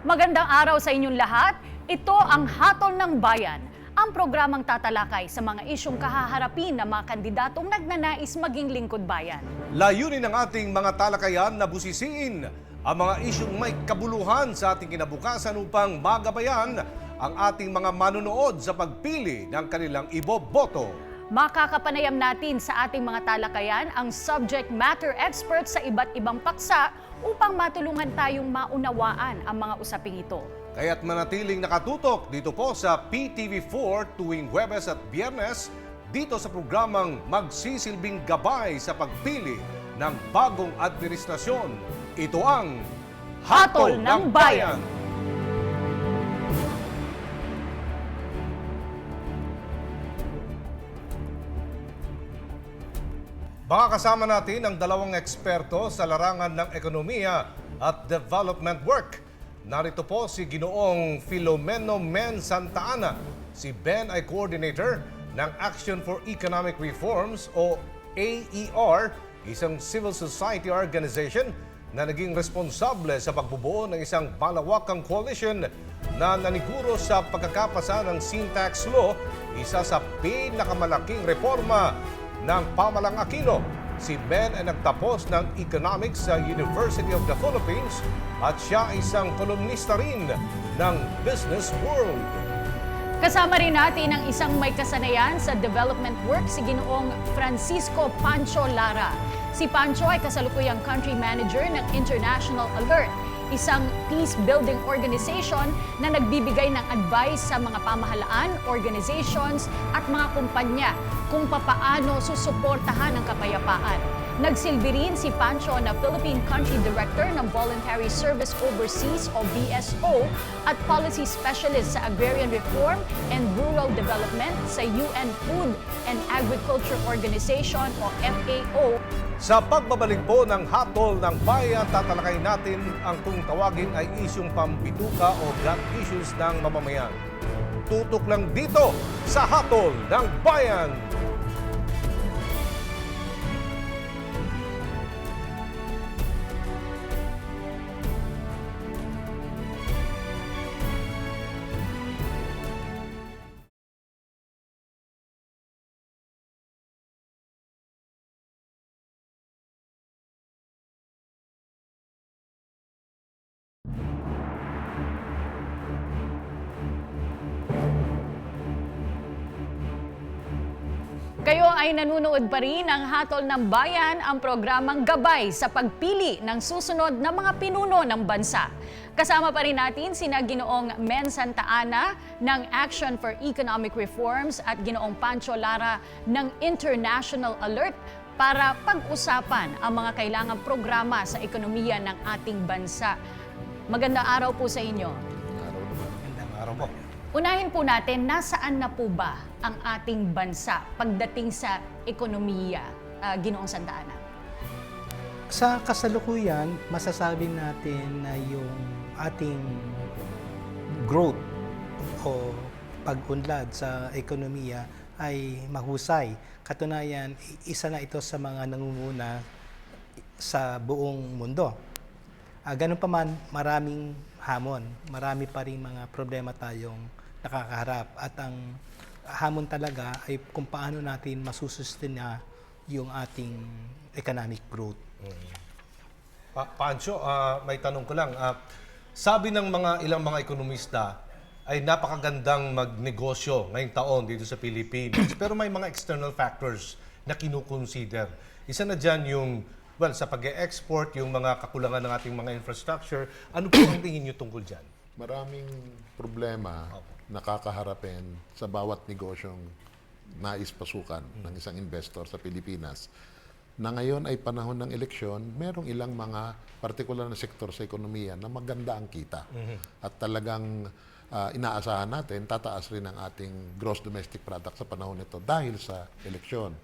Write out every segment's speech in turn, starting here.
Magandang araw sa inyong lahat. Ito ang Hatol ng Bayan, ang programang tatalakay sa mga isyong kahaharapin ng mga kandidatong nagnanais maging lingkod bayan. Layunin ng ating mga talakayan na busisiin ang mga isyong may kabuluhan sa ating kinabukasan upang magabayan ang ating mga manonood sa pagpili ng kanilang iboboto. Makakapanayam natin sa ating mga talakayan ang subject matter experts sa iba't ibang paksa upang matulungan tayong maunawaan ang mga usaping ito. Kaya't manatiling nakatutok dito po sa PTV4 tuwing Huwebes at Biyernes dito sa programang magsisilbing gabay sa pagpili ng bagong administrasyon. Ito ang Hatol ng Bayan. Baka kasama natin ang dalawang eksperto sa larangan ng ekonomiya at development work. Narito po si Ginoong Filomeno Men Santa Ana. Si Ben ay coordinator ng Action for Economic Reforms o AER, isang civil society organization na naging responsable sa pagbubuo ng isang malawakang coalition na naniguro sa pagkakapasa ng Sin Tax Law, isa sa pinakamalaking reforma ng Pamalang Aquino. Si Ben ay nagtapos ng Economics sa University of the Philippines at siya ay isang kolumnista rin ng Business World. Kasama rin natin ang isang may kasanayan sa development work, si Ginoong Francisco Pancho Lara. Si Pancho ay kasalukuyang country manager ng International Alert, isang peace-building organization na nagbibigay ng advice sa mga pamahalaan, organizations at mga kumpanya kung papaano susuportahan ang kapayapaan. Nagsilbi rin si Pancho na Philippine Country Director ng Voluntary Service Overseas o VSO at Policy Specialist sa Agrarian Reform and Rural Development sa UN Food and Agriculture Organization o FAO. Sa pagbabalik po ng Hatol ng Bayan, tatalakay natin ang kung tawagin ay isyong pambituka o gut issues ng mamamayan. Tutok lang dito sa Hatol ng Bayan! Kayo ay nanunood pa rin ng Hatol ng Bayan, ang programang gabay sa pagpili ng susunod na mga pinuno ng bansa. Kasama pa rin natin sina Ginoong Men Santa Ana ng Action for Economic Reforms at Ginoong Pancho Lara ng International Alert para pag-usapan ang mga kailangang programa sa ekonomiya ng ating bansa. Magandang araw po sa inyo. Magandang araw po. Unahin po natin, nasaan na po ba ang ating bansa pagdating sa ekonomiya, Ginoong Santa Ana? Sa kasalukuyan, masasabi natin na yung ating growth o pag-unlad sa ekonomiya ay mahusay. Katunayan, isa na ito sa mga nangunguna sa buong mundo. Ganun pa man, maraming hamon, marami pa rin mga problema tayong nakakaharap. At ang hamon talaga ay kung paano natin masusustain na yung ating economic growth. Pancho, may tanong ko lang. Sabi ng ilang mga ekonomista ay napakagandang magnegosyo ngayong taon dito sa Pilipinas. Pero may mga external factors na kinukonsider. Isa na dyan yung, sa pag-e-export, yung mga kakulangan ng ating mga infrastructure. Ano po ang tingin nyo tungkol dyan? Maraming problema nakakaharapin sa bawat negosyong nais pasukan ng isang investor sa Pilipinas. Na ngayon ay panahon ng eleksyon, merong ilang mga partikular na sektor sa ekonomiya na maganda ang kita. At talagang inaasahan natin, tataas rin ang ating gross domestic product sa panahon nito dahil sa eleksyon.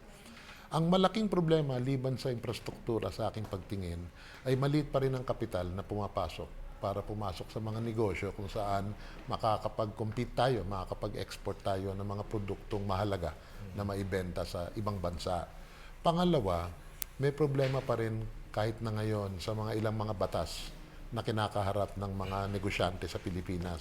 Ang malaking problema, liban sa infrastruktura sa aking pagtingin, ay maliit pa rin ang kapital na pumapasok para pumasok sa mga negosyo kung saan makakapag-compete tayo, makakapag-export tayo ng mga produktong mahalaga na maibenta sa ibang bansa. Pangalawa, may problema pa rin kahit na ngayon sa mga ilang mga batas na kinakaharap ng mga negosyante sa Pilipinas.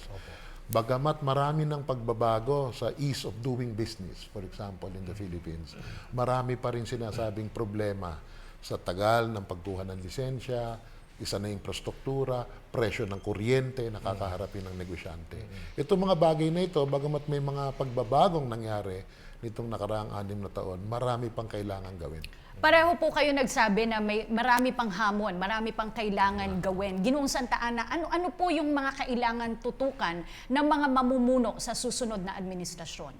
Bagamat marami ng pagbabago sa ease of doing business, for example, in the Philippines, marami pa rin sinasabing problema sa tagal ng pagkuha ng lisensya, isa na infrastruktura, presyo ng kuryente, nakakaharapin ng negosyante. Itong mga bagay na ito, bagamat may mga pagbabagong nangyari nitong nakaraang 6 na taon, marami pang kailangan gawin. Pareho po kayo nagsabi na may marami pang hamon, marami pang kailangan gawin. Ginoong Santa Ana, ano po yung mga kailangan tutukan ng mga mamumuno sa susunod na administrasyon?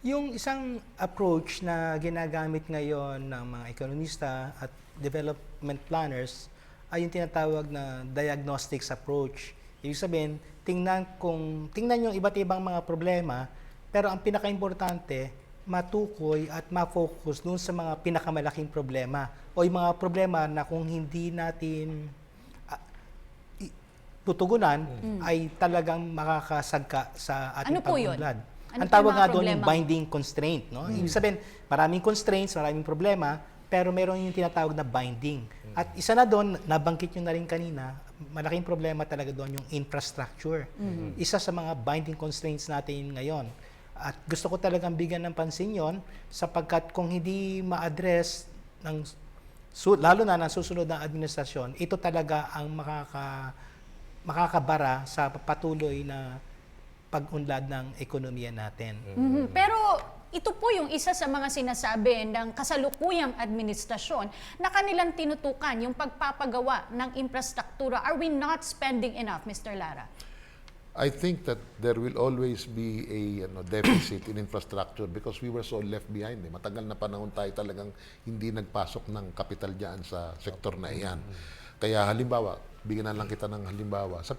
Yung isang approach na ginagamit ngayon ng mga ekonomista at development planners ay yung tinatawag na diagnostics approach. Ibig sabihin, tingnan yung iba't ibang mga problema, pero ang pinaka-importante, matukoy at ma-focus dun sa mga pinakamalaking problema o yung mga problema na kung hindi natin tutugunan ay talagang makakasagka sa ating Ano po yun? pag-unlad. Ano Ang po tawag yung nga mga doon yung problema? binding constraint. No? Ibig sabihin, maraming constraints, maraming problema, pero meron yung tinatawag na binding. At isa na doon, nabanggit nyo na rin kanina, malaking problema talaga doon yung infrastructure. Isa sa mga binding constraints natin ngayon. At gusto ko talagang bigyan ng pansin yon sapagkat kung hindi ma-address lalo na ng susunod na administrasyon, ito talaga ang makakabara sa patuloy na pag-unlad ng ekonomiya natin. Pero ito po yung isa sa mga sinasabi ng kasalukuyang administrasyon na kanilang tinutukan, yung pagpapagawa ng infrastruktura. Are we not spending enough, Mr. Lara? I think that there will always be a deficit in infrastructure because we were so left behind. Matagal na panahon tayo talagang hindi nagpasok ng kapital diyan sa sektor na iyan. Kaya halimbawa, bigyan na lang kita ng halimbawa, sa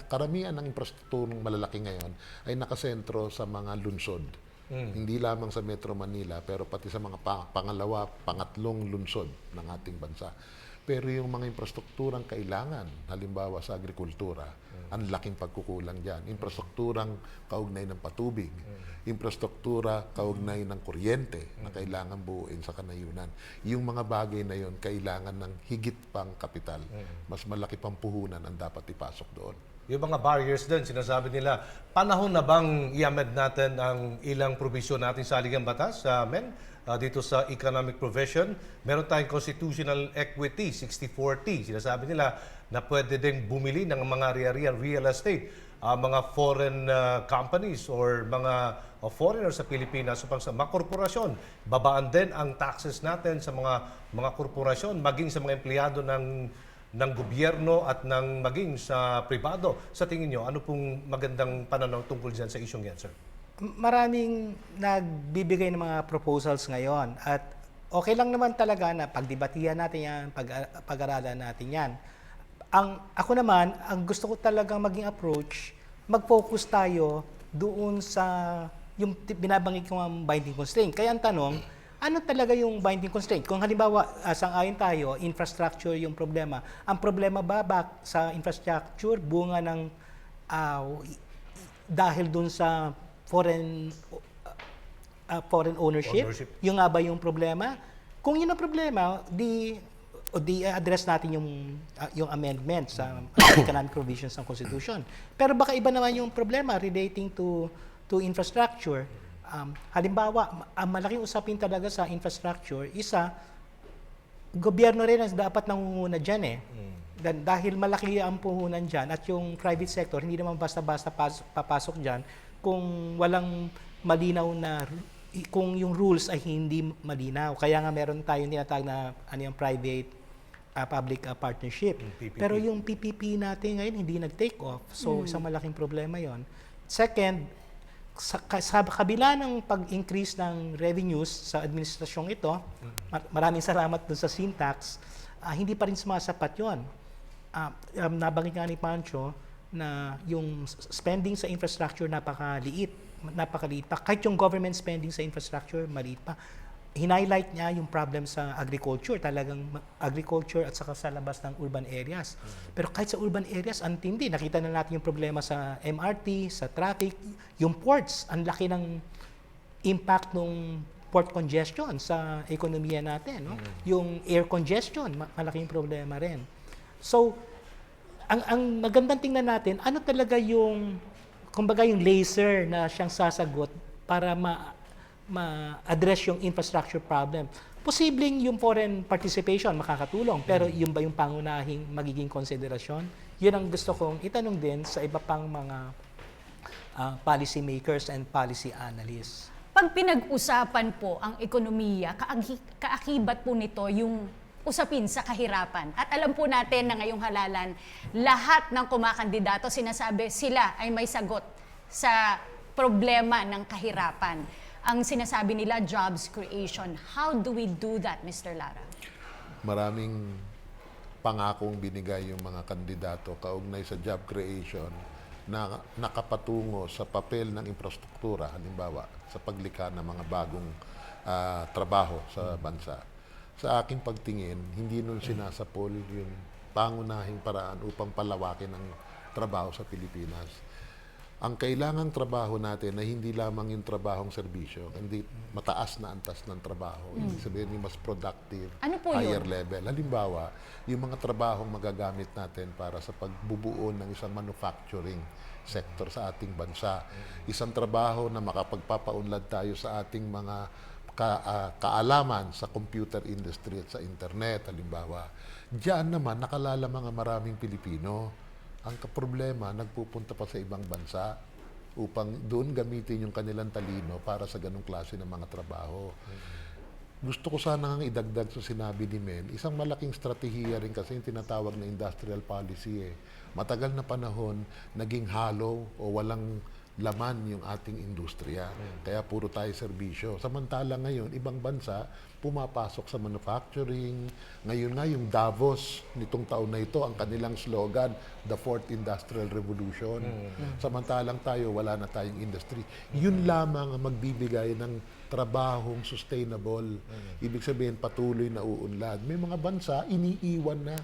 karamihan ng infrastrukturang malalaki ngayon ay nakasentro sa mga lungsod. Hindi lamang sa Metro Manila, pero pati sa mga pangalawa, pangatlong lungsod ng ating bansa. Pero yung mga infrastrukturang kailangan, halimbawa sa agrikultura, ang laking pagkukulang dyan. Infrastrukturang kaugnay ng patubig, infrastruktura kaugnay ng kuryente na kailangan buuin sa kanayunan. Yung mga bagay na yon kailangan ng higit pang kapital. Mas malaki pang puhunan ang dapat ipasok doon. Yung mga barriers din, sinasabi nila, panahon na bang i-amend natin ang ilang probisyon natin sa Aligang Batas, dito sa economic provision? Meron tayong constitutional equity, 60-40. Sinasabi nila na pwede ding bumili ng mga real estate, mga foreign companies or mga foreigners sa Pilipinas upang sa mga korporasyon. Babaan din ang taxes natin sa mga korporasyon, maging sa mga empleyado ng gobyerno at maging sa pribado. Sa tingin nyo, ano pong magandang pananaw tungkol dyan sa isyong yan, sir? Maraming nagbibigay ng mga proposals ngayon at okay lang naman talaga na pagdebatihan natin yan, pag-aralan natin yan. Ako naman, ang gusto ko talagang maging approach, mag-focus tayo doon sa yung binabanggit ko ang binding constraint. Kaya ang tanong, ano talaga yung binding constraint? Kung halimbawa, sang-ayon tayo, infrastructure yung problema. Ang problema ba sa infrastructure, bunga ng dahil doon sa foreign ownership? Yung nga ba yung problema? Kung yun ang problema, di address natin yung amendment sa economic provisions ng Constitution. Pero baka iba naman yung problema relating to infrastructure. Halimbawa, ang malaking usapin talaga sa infrastructure, gobyerno rin ang dapat nangunguna dyan eh. Dahil malaki ang puhunan dyan at yung private sector, hindi naman basta-basta papasok dyan kung walang malinaw kung yung rules ay hindi malinaw. Kaya nga meron tayong tinatawag na yung private public partnership. PPP. Pero yung PPP natin ngayon hindi nag-take off. So isang malaking problema yon. Second, sa kabila ng pag-increase ng revenues sa administrasyong ito, maraming salamat dun sa syntax, hindi pa rin sumasapat yon. Nabanggit nga ni Pancho na yung spending sa infrastructure napakaliit pa. Kahit yung government spending sa infrastructure, maliit pa. Hinighlight niya yung problem sa agriculture, talagang agriculture at saka sa labas ng urban areas. Pero kahit sa urban areas, ang tindi. Nakita na natin yung problema sa MRT, sa traffic, yung ports, ang laki ng impact ng port congestion sa ekonomiya natin. No? Yung air congestion, malaking problema rin. So, ang magandang tingnan natin, ano talaga yung, kumbaga yung laser na siyang sasagot para ma-address yung infrastructure problem. Posibleng yung foreign participation makakatulong, pero yun ba yung pangunahing magiging konsiderasyon? Yun ang gusto kong itanong din sa iba pang mga policy makers and policy analysts. Pag pinag-usapan po ang ekonomiya, kaakibat po nito yung usapin sa kahirapan. At alam po natin na ngayong halalan, lahat ng kumakandidato sinasabi sila ay may sagot sa problema ng kahirapan. Ang sinasabi nila, jobs creation. How do we do that, Mr. Lara? Maraming pangakong binigay yung mga kandidato kaugnay sa job creation na nakapatungo sa papel ng infrastruktura, halimbawa sa paglikha ng mga bagong trabaho sa bansa. Sa aking pagtingin, hindi nun sinasapol yung pangunahing paraan upang palawakin ang trabaho sa Pilipinas. Ang kailangang trabaho natin ay hindi lamang yung trabahong serbisyo, hindi mataas na antas ng trabaho, ibig sabihin yung mas productive, Ano po higher yun? level. Halimbawa, yung mga trabahong magagamit natin para sa pagbubuo ng isang manufacturing sector sa ating bansa. Isang trabaho na makapagpapaunlad tayo sa ating mga kaalaman sa computer industry at sa internet, halimbawa. Diyan naman, nakalala mga maraming Pilipino. Ang problema, nagpupunta pa sa ibang bansa upang doon gamitin yung kanilang talino para sa ganong klase ng mga trabaho. Gusto ko sana nga idagdag sa sinabi ni Men, isang malaking strategiya rin kasi yung tinatawag na industrial policy. Matagal na panahon, naging hollow o walang laman yung ating industriya. Kaya puro tayo serbisyo. Samantala ngayon, ibang bansa pumapasok sa manufacturing. Ngayon nga yung Davos nitong taon na ito, ang kanilang slogan, the Fourth Industrial Revolution. Samantalang tayo, wala na tayong industry. Yun lamang ang magbibigay ng trabahong sustainable. Ibig sabihin, patuloy na uunlad. May mga bansa, iniiwan na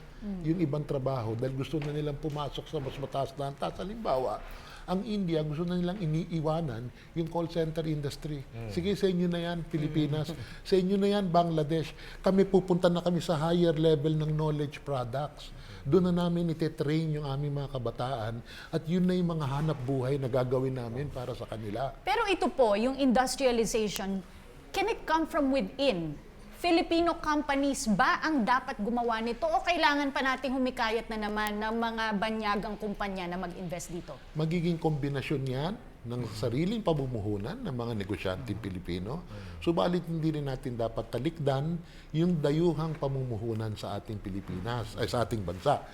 yung ibang trabaho dahil gusto na nilang pumasok sa mas mataas na antas. Halimbawa, ang India, gusto na nilang iniiwanan yung call center industry. Sige, sa inyo na yan, Pilipinas. Sa inyo na yan, Bangladesh. Kami pupunta na kami sa higher level ng knowledge products. Doon na namin ite-train yung aming mga kabataan at yun na yung mga hanap buhay na gagawin namin para sa kanila. Pero ito po, yung industrialization, can it come from within? Filipino companies ba ang dapat gumawa nito o kailangan pa nating humikayat na naman ng mga banyagang kumpanya na mag-invest dito? Magiging kombinasyon yan ng sariling pamumuhunan ng mga negosyanteng Pilipino. Subalit hindi rin natin dapat talikdan yung dayuhang pamumuhunan sa ating Pilipinas, ay sa ating bansa.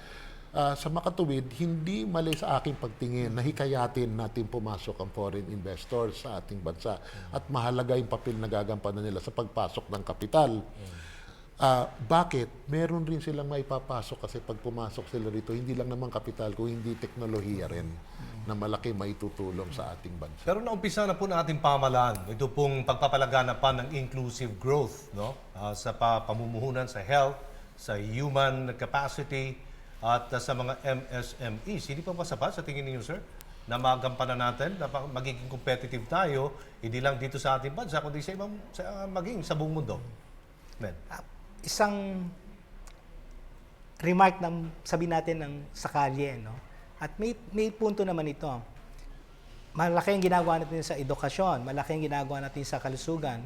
Sa makatuwid, hindi mali sa aking pagtingin na hikayatin natin pumasok ang foreign investors sa ating bansa at mahalaga yung papel na gagampanan nila sa pagpasok ng kapital. Bakit? Meron rin silang maipapasok kasi pag pumasok sila rito, hindi lang naman kapital, kung hindi teknolohiya rin na malaki maitutulong sa ating bansa. Pero naumpisa na po ng ating pamahalaan, ito pong pagpapalaganapan ng inclusive growth, no? Sa pamumuhunan sa health, sa human capacity, at sa mga MSMEs. Hindi pa ba sapat sa tingin ninyo, sir, na magampanan natin, na magiging competitive tayo, hindi lang dito sa ating bansa, kundi sa ibang, maging sa buong mundo? Men. Isang remark ng sabi natin ng sa kalye, no? At may punto naman ito. Malaki ang ginagawa natin sa edukasyon, malaki ang ginagawa natin sa kalusugan.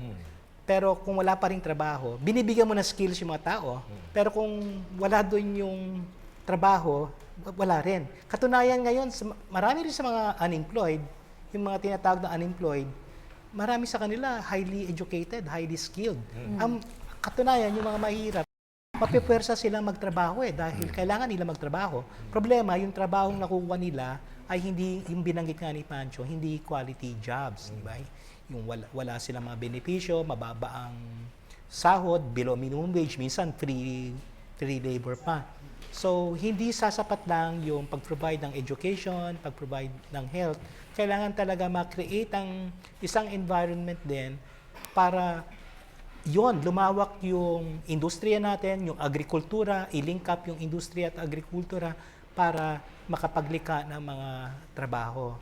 Pero kung wala pa ring trabaho, binibigyan mo ng skills yung mga tao, pero kung wala doon yung trabaho, wala rin. Katunayan ngayon, marami rin sa mga unemployed, yung mga tinatawag na unemployed, marami sa kanila highly educated, highly skilled. Ang katunayan, yung mga mahirap, mapipwersa silang magtrabaho dahil kailangan nila magtrabaho. Problema, yung trabahong nakukuha nila ay hindi, yung binanggit nga ni Pancho, hindi quality jobs. Diba? Yung wala silang mga benepisyo, mababa ang sahod, below minimum wage, minsan free labor pa. So, hindi sasapat lang yung pag-provide ng education, pag-provide ng health. Kailangan talaga ma-create ang isang environment din para lumawak yung industriya natin, yung agrikultura, i-link up yung industriya at agrikultura para makapaglikha ng mga trabaho.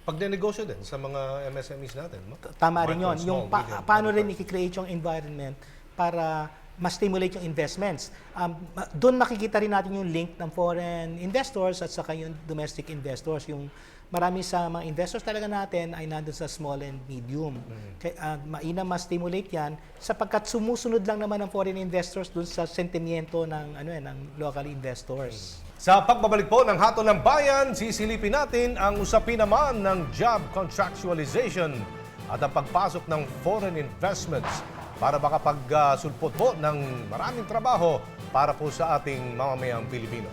Pagdenegosyo din sa mga MSMEs natin, no? Tama rin yun. Micro, Yung small, medium, paano rin enterprise. i-create yung environment para ma-stimulate yung investments. Doon makikita rin natin yung link ng foreign investors at saka yung domestic investors. Yung marami sa mga investors talaga natin ay nandun sa small and medium. Kaya mainam ma-stimulate yan sapagkat sumusunod lang naman ng foreign investors doon sa sentimiento ng ng local investors. Sa pagbabalik po ng Hatol ng Bayan, sisilipin natin ang usapin naman ng job contractualization at ang pagpasok ng foreign investments para makapagsulpot po ng maraming trabaho para po sa ating mamamayang Pilipino.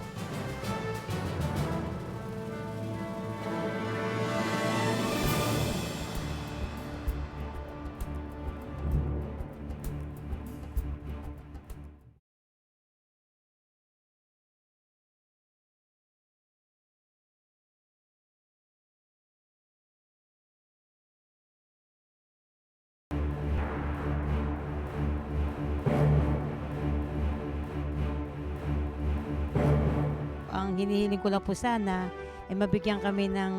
Ang hinihiling ko lang po sana ay mabigyan kami ng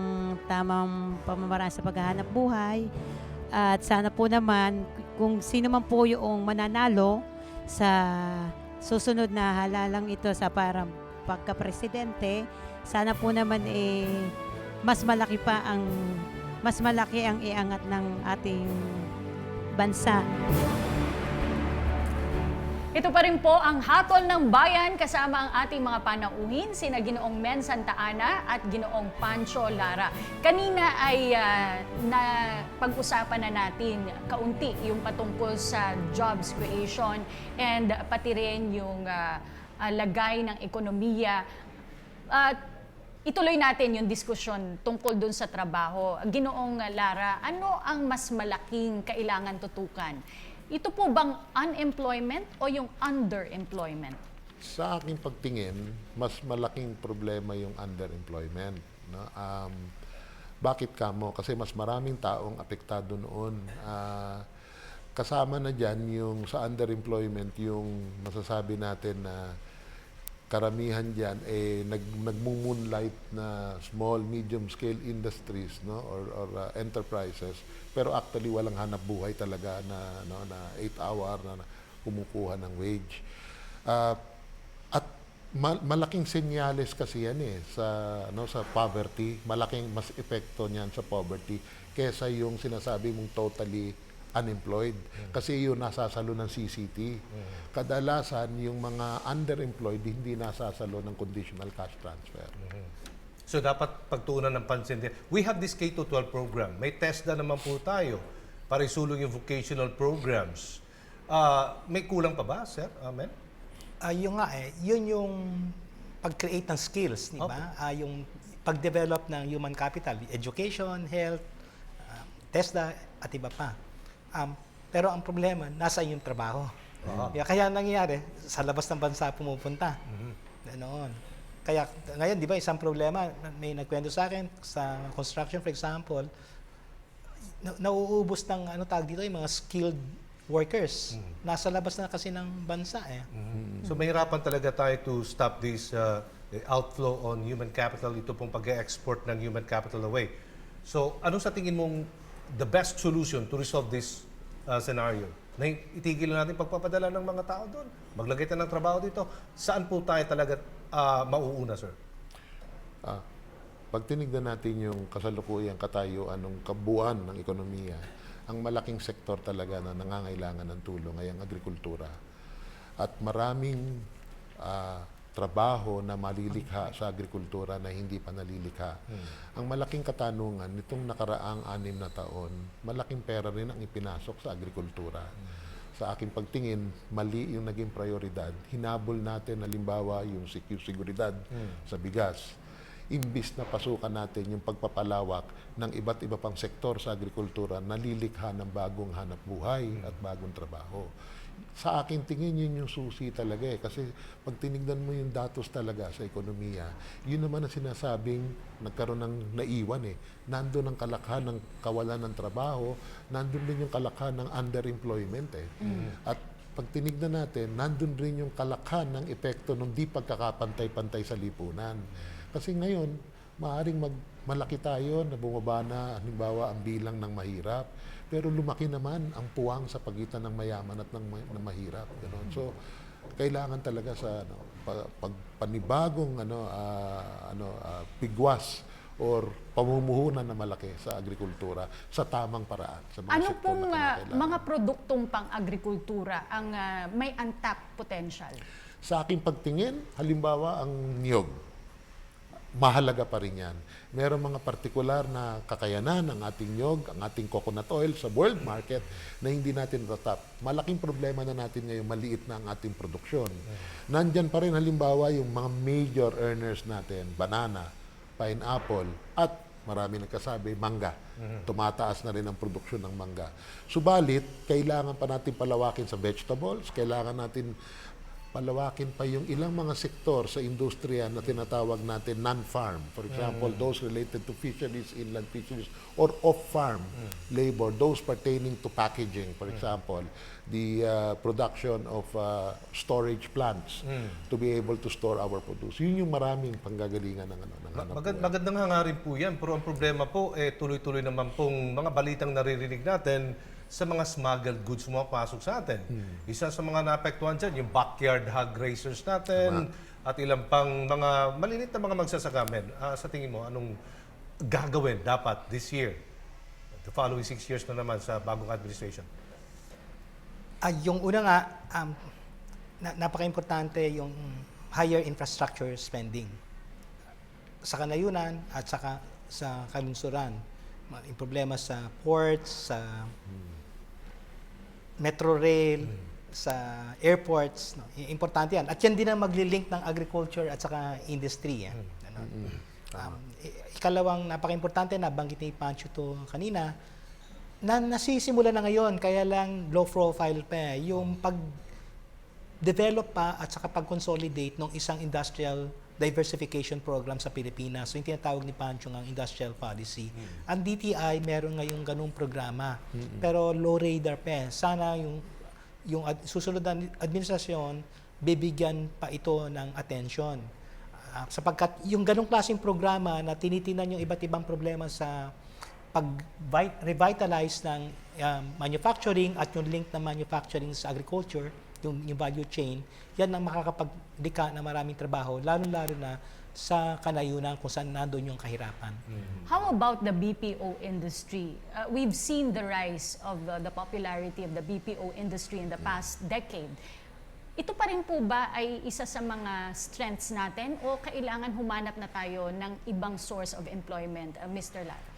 tamang pamamaraan sa paghahanap buhay. At sana po naman kung sino man po yung mananalo sa susunod na halalang ito sa parang pagka-presidente, sana po naman mas malaki ang iangat ng ating bansa. Ito pa rin po ang Hatol ng Bayan kasama ang ating mga panauhin, sina Ginoong Men Santa Ana at Ginoong Pancho Lara. Kanina ay pag-usapan na natin kaunti yung patungkol sa jobs creation and pati rin yung lagay ng ekonomiya. Ituloy natin yung diskusyon tungkol dun sa trabaho. Ginoong Lara, ano ang mas malaking kailangan tutukan? Ito po bang unemployment o yung underemployment? Sa aking pagtingin, mas malaking problema yung underemployment. No? Bakit kamo? Kasi mas maraming taong apektado noon. Kasama na dyan yung sa underemployment, yung masasabi natin na karamihan dyan nagmo-moonlight na small, medium scale industries, no, or enterprises, pero actually walang hanap buhay talaga na 8 hour na kumukuha ng wage. At malaking senyales kasi yan sa poverty, malaking mas epekto niyan sa poverty kaysa yung sinasabi mong totally unemployed. Kasi yun nasasalo ng CCT. Kadalasan, yung mga underemployed, hindi nasasalo ng conditional cash transfer. So dapat pagtuunan ng pansin din. We have this K-12 program. May TESDA naman po tayo para isulong yung vocational programs. May kulang pa ba, sir? Amen? Yun yung pag-create ng skills, di ba? Yung pag-develop ng human capital, education, health, TESDA, at iba pa. Pero ang problema, nasa yung trabaho. Kaya nangyayari, sa labas ng bansa pumupunta. Noon. Kaya ngayon, di ba, isang problema, may nagkwento sa akin, sa construction, for example, nauubos ng, yung mga skilled workers. Nasa labas na kasi ng bansa So mahirapan talaga tayo to stop this outflow on human capital, ito pong pag-export ng human capital away. So ano sa tingin mong the best solution to resolve this scenario? Na itigil natin pagpapadala ng mga tao doon. Maglagay tayo ng trabaho dito. Saan po tayo talaga mauuna, sir? Pag tinignan natin yung kasalukuyang katayuan ng kabuuan ng ekonomiya, ang malaking sektor talaga na nangangailangan ng tulong ay ang agrikultura. At maraming trabaho na malilikha sa agrikultura na hindi pa nalilikha. Ang malaking katanungan, nitong nakaraang 6 na taon, malaking pera rin ang ipinasok sa agrikultura. Sa aking pagtingin, mali yung naging prioridad. Hinabol natin, halimbawa, yung seguridad sa bigas. Imbis na pasukan natin yung pagpapalawak ng iba't iba pang sektor sa agrikultura, nalilikha ng bagong hanap buhay at bagong trabaho. Sa akin tingin yun yung susi talaga kasi pag tinignan mo yung datos talaga sa ekonomiya, yun naman ang sinasabing nagkaroon ng naiwan Nandun ang kalakhan ng kawalan ng trabaho, nandun din yung kalakhan ng underemployment At pag tinignan natin, nandun rin yung kalakhan ng epekto ng di pagkakapantay-pantay sa lipunan. Kasi ngayon, maaaring malaki tayo na bumaba na, halimbawa, ang bilang ng mahirap. Pero lumaki naman ang puwang sa pagitan ng mayaman at ng mahirap. Ganon. So, kailangan talaga sa panibagong pigwas or pamumuhunan na malaki sa agrikultura sa tamang paraan. Sa mga Ano sektor pong na kinakailangan. mga produktong pang-agrikultura ang may untapped potential? Sa aking pagtingin, halimbawa ang niyog, mahalaga pa rin yan. Meron mga partikular na kakayanan ng ating niyog, ang ating coconut oil sa world market na hindi natin natap. Malaking problema na natin ngayon, maliit na ang ating produksyon. Nandyan pa rin halimbawa yung mga major earners natin, banana, pineapple, at marami nagkasabi, mangga. Tumataas na rin ang produksyon ng mangga. Subalit, kailangan pa natin palawakin sa vegetables, kailangan natin palawakin pa yung ilang mga sektor sa industriya na tinatawag natin non-farm. For example, those related to fisheries, inland fisheries, or off-farm labor, those pertaining to packaging. For example, the production of storage plants to be able to store our produce. Yun yung maraming panggagalingan ng hanap buhay. Magandang hangarin po yan, pero ang problema po, tuloy-tuloy naman pong mga balitang naririnig natin sa mga smuggled goods pumapasok sa atin. Isa sa mga naapektuhan dyan, yung backyard hog racers natin, at ilang pang mga malilit na mga magsasaka. Sa tingin mo, anong gagawin dapat this year, the following 6 years na naman sa bagong administration? Yung una nga, napaka-importante yung higher infrastructure spending sa kanayunan at saka sa kalungsuran. Yung problema sa ports, sa metro rail, sa airports. No? Importante yan. At yan din ang magli-link ng agriculture at saka industry. Ikalawang napaka-importante, nabanggit ni Pancho to kanina, na nasisimula na ngayon, kaya lang low profile pa. Yung pag-develop pa at saka pag-consolidate ng isang industrial diversification program sa Pilipinas. So yung tinatawag ni Pancho ng industrial policy. Ang DTI meron ngayong ganung programa. Pero low radar pa. Sana yung susunod na administrasyon bibigyan pa ito ng attention. Sapagkat yung ganung klaseng programa na tinitinan yung iba't ibang problema sa pag-revitalize ng manufacturing at yung link ng manufacturing sa agriculture, yung value chain, yan ang makakapagdika ng maraming trabaho, lalo-lalo na sa kanayunan kung saan nandun yung kahirapan. How about the BPO industry? We've seen the rise of the popularity of the BPO industry in the past decade. Ito pa rin po ba ay isa sa mga strengths natin o kailangan humanap na tayo ng ibang source of employment, Mr. Lara?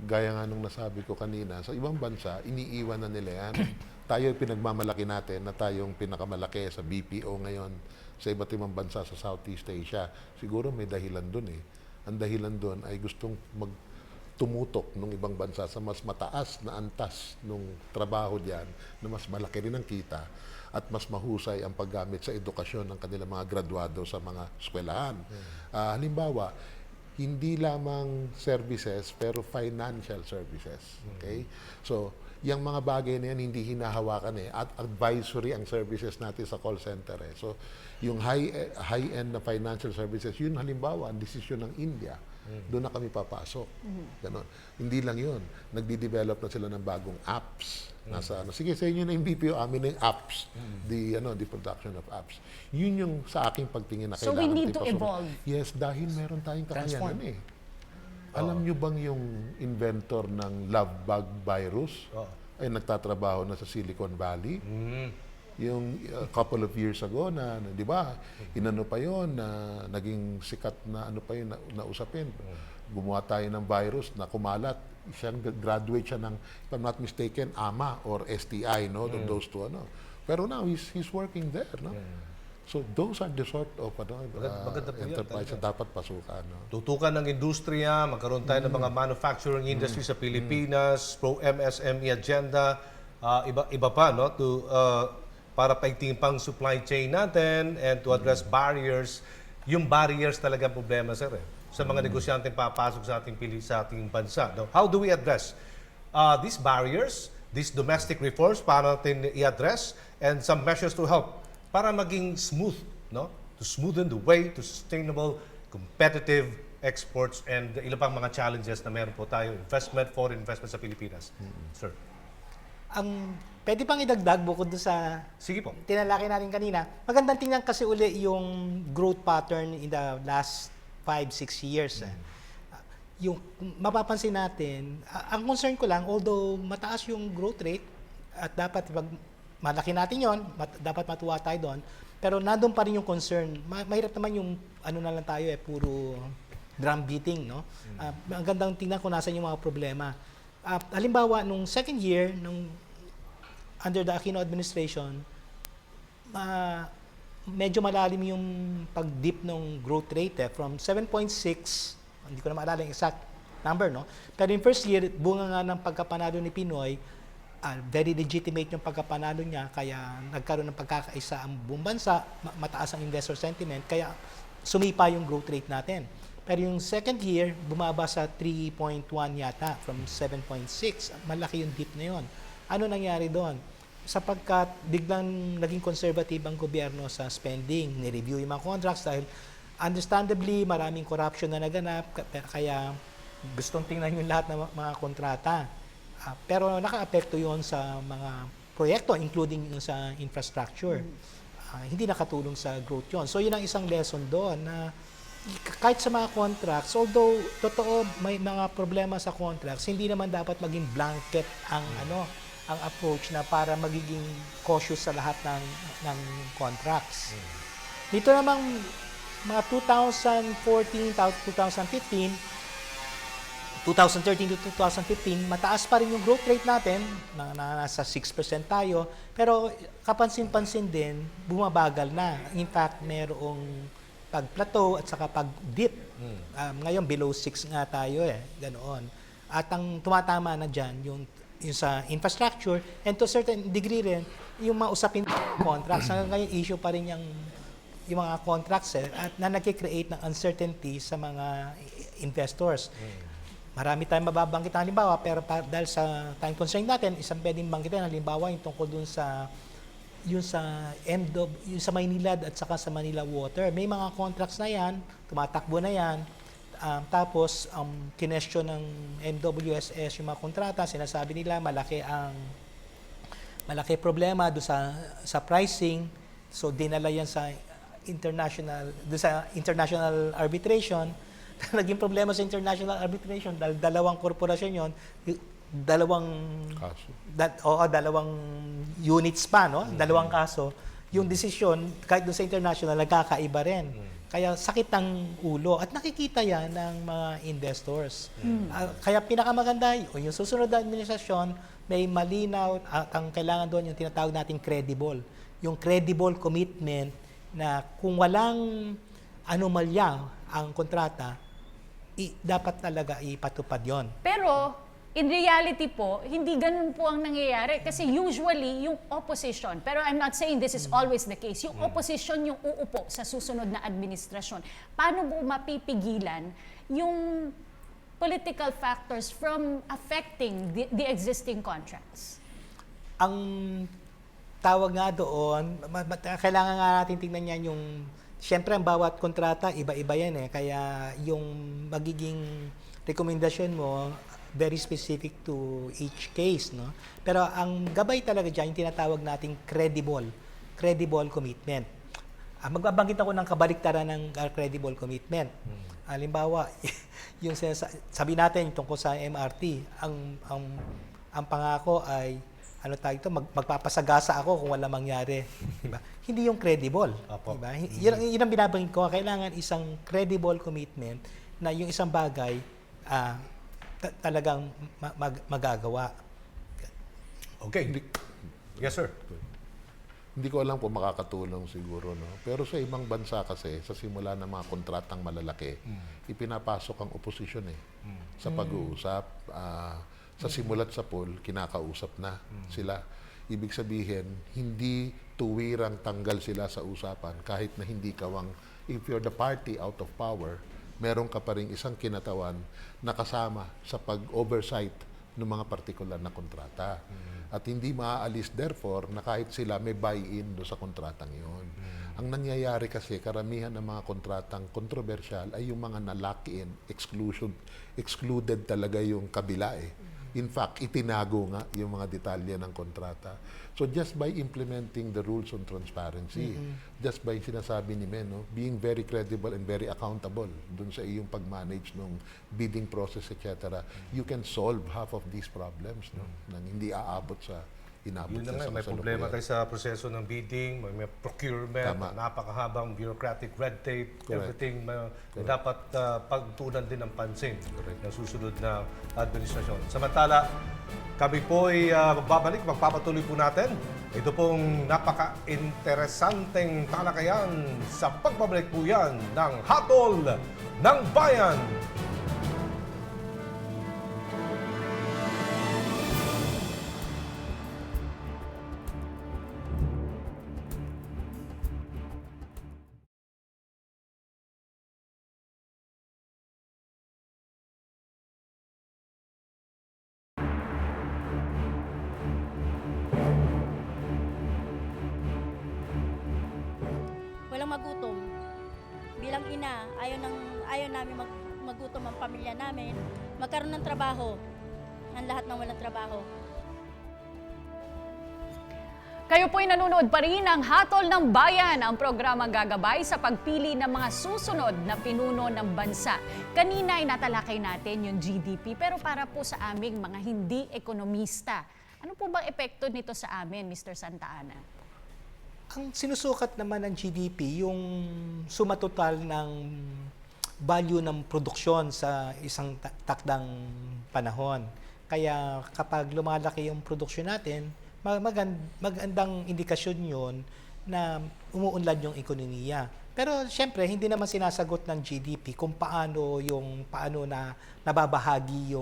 Gaya nga nung nasabi ko kanina, sa ibang bansa, iniiwan na nila yan. Tayo pinagmamalaki natin na tayong pinakamalaki sa BPO ngayon sa iba't ibang bansa sa Southeast Asia. Siguro may dahilan dun eh. Ang dahilan dun ay gustong tumutok ng ibang bansa sa mas mataas na antas ng trabaho diyan na mas malaki rin ang kita at mas mahusay ang paggamit sa edukasyon ng kanilang mga graduado sa mga eskwelahan. Halimbawa, hindi lamang services pero financial services. Okay? So, yung mga bagay na yan hindi hinahawakan at advisory ang services natin sa call center. So, yung high-end na financial services, yun halimbawa ang desisyon ng India. Doon na kami papasok. Ganon. Hindi lang yun. Nagdi-develop na sila ng bagong apps. Sige, sa inyo na yung BPO, amin na yung apps. The production of apps. Yun yung sa aking pagtingin na So kailangan we need natin to pasukin. evolve. Yes, dahil meron tayong kakayanan eh. Alam nyo bang yung inventor ng love bug virus ay nagtatrabaho na sa Silicon Valley? Yung couple of years ago na di ba, inano pa yon na naging sikat na na usapin. Gumawa tayo ng virus na kumalat. Graduate siya ng, if I'm not mistaken, AMA or STI, no? Those two, Pero now, he's working there, no? So, those are the sort of maganda po yan, enterprise na dapat pasukan, no? Tutukan ng industriya, magkaroon tayo ng mga manufacturing industry sa Pilipinas, pro-MSME agenda, iba pa, no? Para paigtingin pang supply chain natin and to address barriers. Yung barriers talaga ang problema, sir, sa mga negosyante papasok sa ating bansa. No? How do we address these barriers, these domestic reforms, para natin i-address, and some measures to help para maging smooth, no? To smoothen the way to sustainable, competitive, exports and ilan pang mga challenges na meron po tayo, investment, foreign investment sa Pilipinas. Sir. Ang pwede pang idagdag bukod doon sa Sige po. tinalaki natin kanina, magandang tingnan kasi uli yung growth pattern in the last 5-6 years. Yung mapapansin natin, ang concern ko lang, although mataas yung growth rate, at dapat pag malaki natin yon, dapat matuwa tayo doon, pero nandun pa rin yung concern. Mahirap naman yung ano na lang tayo puro drum beating, no? Ang gandang tingnan kung nasan yung mga problema. Halimbawa, nung second year, under the Aquino administration, medyo malalim yung pag-dip ng growth rate from 7.6, hindi ko na maalala yung exact number, no? Pero yung first year, bunga nga ng pagkapanalo ni Pinoy, very legitimate yung pagkapanalo niya, kaya nagkaroon ng pagkakaisa ang buong bansa, mataas ang investor sentiment, kaya sumipa yung growth rate natin. Pero yung second year, bumaba sa 3.1 yata from 7.6. Malaki yung dip na yun. Ano nangyari doon? Sapagkat biglang naging conservative ang gobyerno sa spending, ni-review yung mga contracts dahil understandably maraming corruption na naganap, kaya gustong tingnan yung lahat ng mga kontrata. Pero naka-apekto yon sa mga proyekto, including yung sa infrastructure. Hindi nakatulong sa growth yon. So yun ang isang lesson doon na kahit sa mga contracts, although totoo may mga problema sa contracts, hindi naman dapat maging blanket ang ang approach na para magiging cautious sa lahat ng contracts. Dito namang mga 2014, 2015, 2013 to 2015, mataas pa rin yung growth rate natin, nasa 6% tayo, pero kapansin-pansin din, bumabagal na. In fact, merong pag-plateau at saka pag-dip. Ngayon, below 6 nga tayo ganoon. At ang tumatama na dyan, yung sa infrastructure, and to a certain degree rin, yung mga usapin contracts. Hanggang ngayon, issue pa rin yung mga contracts at na nag-create ng uncertainty sa mga investors. Marami tayong mababanggit halimbawa, pero dahil sa time constraint natin, isang pwedeng banggitin halimbawa yung tungkol dun sa yung sa Maynilad at saka sa Manila Water. May mga contracts na yan, tumatakbo na yan. Tapos, kinestyon ng MWSS yung mga kontrata, sinasabi nila malaki problema do sa pricing. So, dinala yan sa international arbitration. Naging problema sa international arbitration dahil dalawang korporasyon yon, dalawang units pa, no? Dalawang kaso. Yung desisyon, kahit doon sa international, nagkakaiba rin. Kaya sakit ng ulo. At nakikita yan ng mga investors. Kaya pinakamaganda, yung susunod na administrasyon, may malinaw, at ang kailangan doon yung tinatawag nating credible. Yung credible commitment na kung walang anomalya ang kontrata, dapat talaga ipatupad yon. Pero, in reality po, hindi ganun po ang nangyayari. Kasi usually, yung opposition, pero I'm not saying this is always the case, yung opposition yung uupo sa susunod na administrasyon. Paano po mapipigilan yung political factors from affecting the existing contracts? Ang tawag nga doon, kailangan nga natin tingnan yan yung, siyempre ang bawat kontrata, iba-iba yan kaya yung magiging rekomendasyon mo, very specific to each case, no? Pero ang gabay talaga dyan, yung tinatawag nating credible commitment. Magbabanggit ako ng kabaliktaran ng credible commitment. Halimbawa, yung sabi natin tungkol sa MRT, ang pangako ay magpapasagasa ako kung wala mangyari, diba? Hindi yung credible, diba? Yun ang binabanggit ko, kailangan isang credible commitment na yung isang bagay talagang magagawa. Okay. Yes, sir. Hindi ko alam kung makakatulong siguro, no? Pero sa ibang bansa kasi, sa simula ng mga kontratang malalaki, ipinapasok ang oposisyon sa pag-uusap. Sa simulat sa poll, kinakausap na sila. Ibig sabihin, hindi tuwirang tanggal sila sa usapan kahit na hindi kawang, if you're the party out of power, meron ka pa rin isang kinatawan na kasama sa pag-oversight ng mga partikular na kontrata. At hindi maaalis therefore na kahit sila may buy-in do sa kontratang yun. Ang nangyayari kasi, karamihan ng mga kontratang kontrobersyal ay yung mga na-lock in, excluded talaga yung kabila eh. In fact, itinago nga yung mga detalye ng kontrata. So just by implementing the rules on transparency, just by sinasabi ni Men, no, being very credible and very accountable dun sa iyong pag-manage ng bidding process, etc., you can solve half of these problems, no, nang hindi aabot sa inabot Yun na sa nga, may problema tayo sa proseso ng bidding, may procurement, Tama. napakahabang bureaucratic red tape, Correct. everything dapat pagtunan din ng pansin ng susunod na administrasyon. Samantala, kami po ay babalik, magpapatuloy po natin. Ito pong napaka-interesanteng talakayan sa pagbabalik po yan ng Hatol ng Bayan. Walang magutom. Bilang ina, ayaw namin magutom ang pamilya namin. Magkaroon ng trabaho. Ang lahat ng walang trabaho. Kayo po'y nanonood pa rin ng Hatol ng Bayan, ang programang gagabay sa pagpili ng mga susunod na pinuno ng bansa. Kanina ay natalakay natin yung GDP, pero para po sa aming mga hindi ekonomista, ano po bang epekto nito sa amin, Mr. Santa Ana? Ang sinusukat naman ng GDP, yung suma total ng value ng produksyon sa isang takdang panahon. Kaya kapag lumalaki yung produksyon natin, magandang indikasyon yun na umuunlad yung ekonomiya. Pero siyempre, hindi naman sinasagot ng GDP kung paano na nababahagi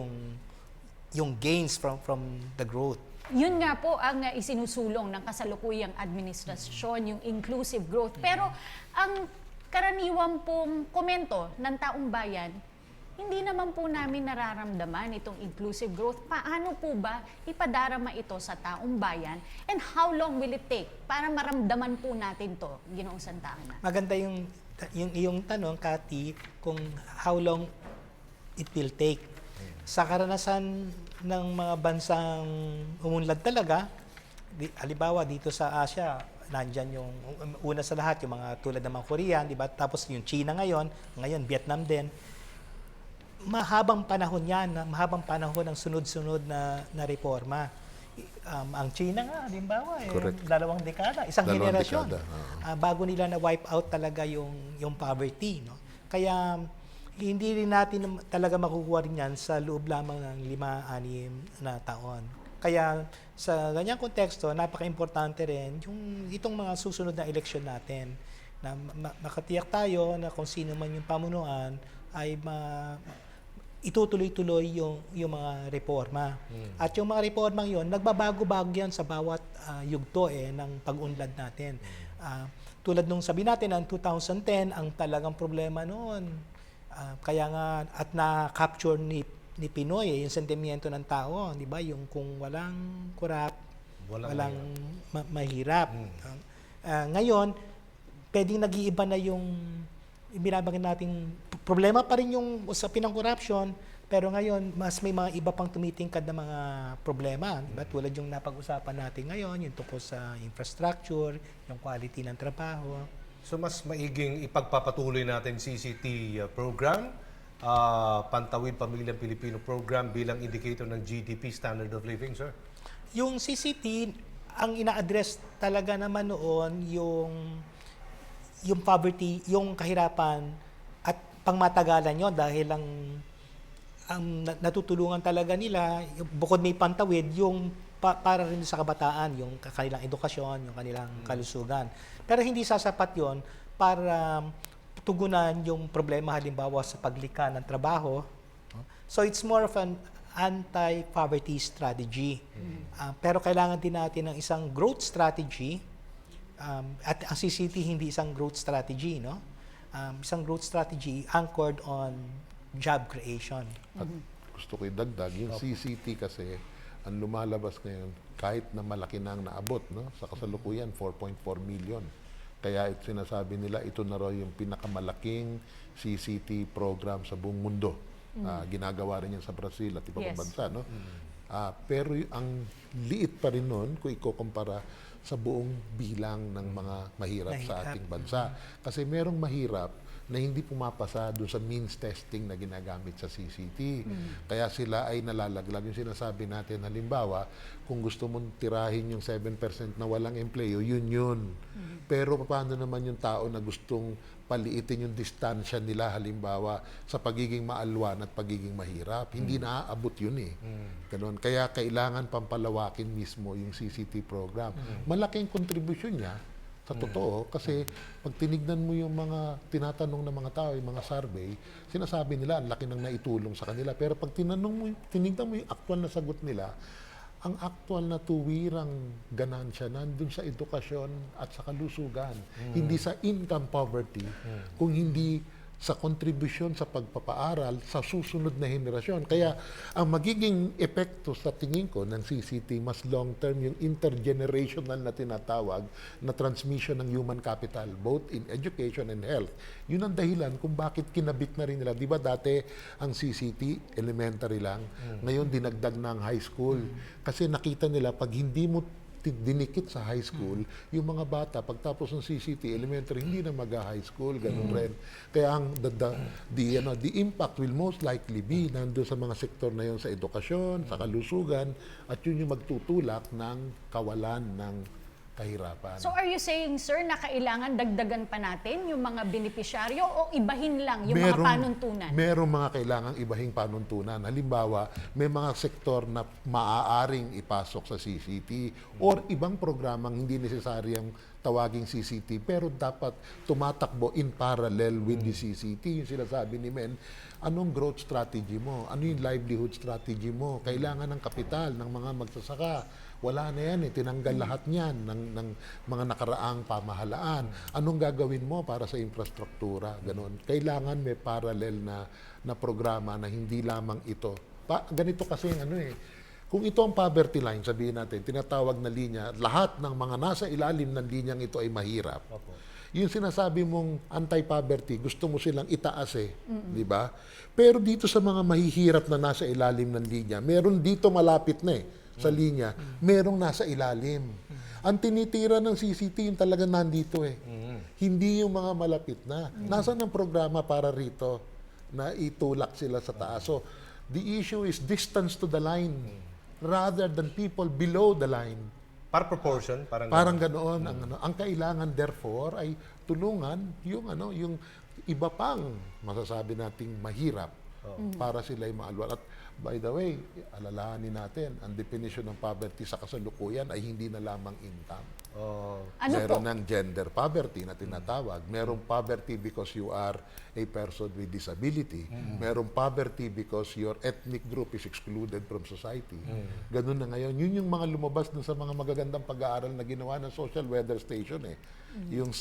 yung gains from the growth. Yun nga po ang isinusulong ng kasalukuyang administrasyon, yung inclusive growth. Pero ang karaniwang pong komento ng taong bayan, hindi naman po namin nararamdaman itong inclusive growth. Paano po ba ipadarama ito sa taong bayan? And how long will it take para maramdaman po natin to, Ginoong Santa Ana? Maganda yung iyong tanong, Cathy, kung how long it will take. Sa karanasan ng mga bansang umunlad talaga, halimbawa dito sa Asia, nandyan yung una sa lahat, yung mga tulad ng mga Korean, di ba? Tapos yung China ngayon Vietnam din. Mahabang panahon yan, mahabang panahon ang sunod-sunod na reforma. Ang China nga, halimbawa, Correct. 2 dekada, isang 2 henerasyon. dekada, Bago nila na wipe out talaga yung poverty. No? Kaya hindi rin natin talaga makukuha rin yan sa loob lamang ng 5-6 na taon. Kaya sa ganyang konteksto, napaka-importante rin itong mga susunod na eleksyon natin na makatiyak tayo na kung sino man yung pamunuan ay itutuloy-tuloy yung mga reforma. At yung mga reformang yon, nagbabago-bago yan sa bawat yugto ng pag-unlad natin. Tulad nung sabi natin, ang 2010, ang talagang problema noon, kaya nga at na-capture ni Pinoy yung sentimiento ng tao, di ba? Yung kung walang kurap, walang mahirap. Ngayon, pwedeng nag-iiba na yung binabanggit nating problema pa rin yung usapin ng corruption, pero ngayon mas may mga iba pang tumitingkad na mga problema, diba? Tulad yung napag-usapan natin ngayon, yung tungkol sa infrastructure, yung quality ng trabaho. So mas maiging ipagpapatuloy natin CCT program, Pantawid Pamilyang Pilipino program bilang indicator ng GDP, Standard of Living, sir? Yung CCT, ang ina-address talaga naman noon yung poverty, yung kahirapan at pangmatagalan yon dahil ang natutulungan talaga nila, bukod may pantawid, yung para rin sa kabataan, yung kanilang edukasyon, yung kanilang kalusugan. Pero hindi sasapat yon para tugunan yung problema halimbawa sa paglikha ng trabaho. So it's more of an anti-poverty strategy. Pero kailangan din natin ng isang growth strategy. At ang CCT hindi isang growth strategy, no? Isang growth strategy anchored on job creation. At gusto ko idagdag, yung CCT kasi, ang lumalabas ngayon, kahit na malaki na ang naabot, no? Sa kasalukuyan, 4.4 million. Kaya sinasabi nila, ito na raw yung pinakamalaking CCT program sa buong mundo. Ginagawa rin yan sa Brazil at ibang Yes. bansa, no? Pero ang liit pa rin nun kung ikukumpara sa buong bilang ng mga mahirap sa ating bansa. Kasi merong mahirap na hindi pumapasa doon sa means testing na ginagamit sa CCT. Kaya sila ay nalalaglag. Yung sinasabi natin, halimbawa, kung gusto mong tirahin yung 7% na walang empleyo, yun. Pero paano naman yung tao na gustong paliitin yung distansya nila, halimbawa, sa pagiging maalwan at pagiging mahirap? Hindi naaabot yun eh. Ganun. Kaya kailangan pampalawakin mismo yung CCT program. Malaking kontribusyon niya sa totoo, kasi pag tinignan mo yung mga tinatanong ng mga tao, yung mga survey, sinasabi nila ang laki ng naitulong sa kanila. Pero pag tinignan mo yung actual na sagot nila, ang actual na tuwirang ganansya nandun sa edukasyon at sa kalusugan. Hindi sa income poverty, kung hindi sa kontribusyon sa pagpapaaral sa susunod na henerasyon. Kaya ang magiging epekto sa tingin ko ng CCT, mas long-term yung intergenerational na tinatawag na transmission ng human capital, both in education and health. Yun ang dahilan kung bakit kinabit na rin nila. Di ba dati ang CCT, elementary lang, ngayon dinagdag na ang high school. Kasi nakita nila, pag hindi mo dinikit sa high school, yung mga bata, pagtapos ng CCT, elementary, hindi na mag-high school, ganun rin. Kaya ang the impact will most likely be nandun sa mga sektor na yun, sa edukasyon, sa kalusugan, at yun yung magtutulak ng kawalan ng kahirapan. So are you saying, sir, na kailangan dagdagan pa natin yung mga benepisyaryo o ibahin lang yung mga panuntunan? Merong mga kailangang ibahing panuntunan. Halimbawa, may mga sektor na maaaring ipasok sa CCT or ibang programang hindi nesesaryang tawaging CCT pero dapat tumatakbo in parallel with the CCT. Yung sinasabi ni Men, anong growth strategy mo? Ano yung livelihood strategy mo? Kailangan ng kapital ng mga magsasaka. Wala na yan eh. Tinanggal lahat niyan ng mga nakaraang pamahalaan. Anong gagawin mo para sa infrastruktura? Ganon. Kailangan may parallel na programa na hindi lamang ito. Ganito kasi ano eh. Kung ito ang poverty line, sabihin natin, tinatawag na linya, lahat ng mga nasa ilalim ng linyang ito ay mahirap. Yung sinasabi mong anti-poverty, gusto mo silang itaas eh, di ba? Pero dito sa mga mahihirap na nasa ilalim ng linya, meron dito malapit na eh, sa linya, merong nasa ilalim. Ang tinitira ng CCT yung talaga nandito eh. Hindi yung mga malapit na. Nasaan ang programa para rito na itulak sila sa taas? So, the issue is distance to the line rather than people below the line. Par proportion, Parang ganoon ang kailangan therefore ay tulungan yung yung iba pang masasabi nating mahirap para sila ay maalwan. At by the way, alalahanin natin, ang definition ng poverty sa kasalukuyan ay hindi na lamang income. Ano Meron po? ng gender poverty na tinatawag. Merong poverty because you are a person with disability. Merong poverty because your ethnic group is excluded from society. Ganun na ngayon. Yun yung mga lumabas dun sa mga magagandang pag-aaral na ginawa ng social weather station eh. Yung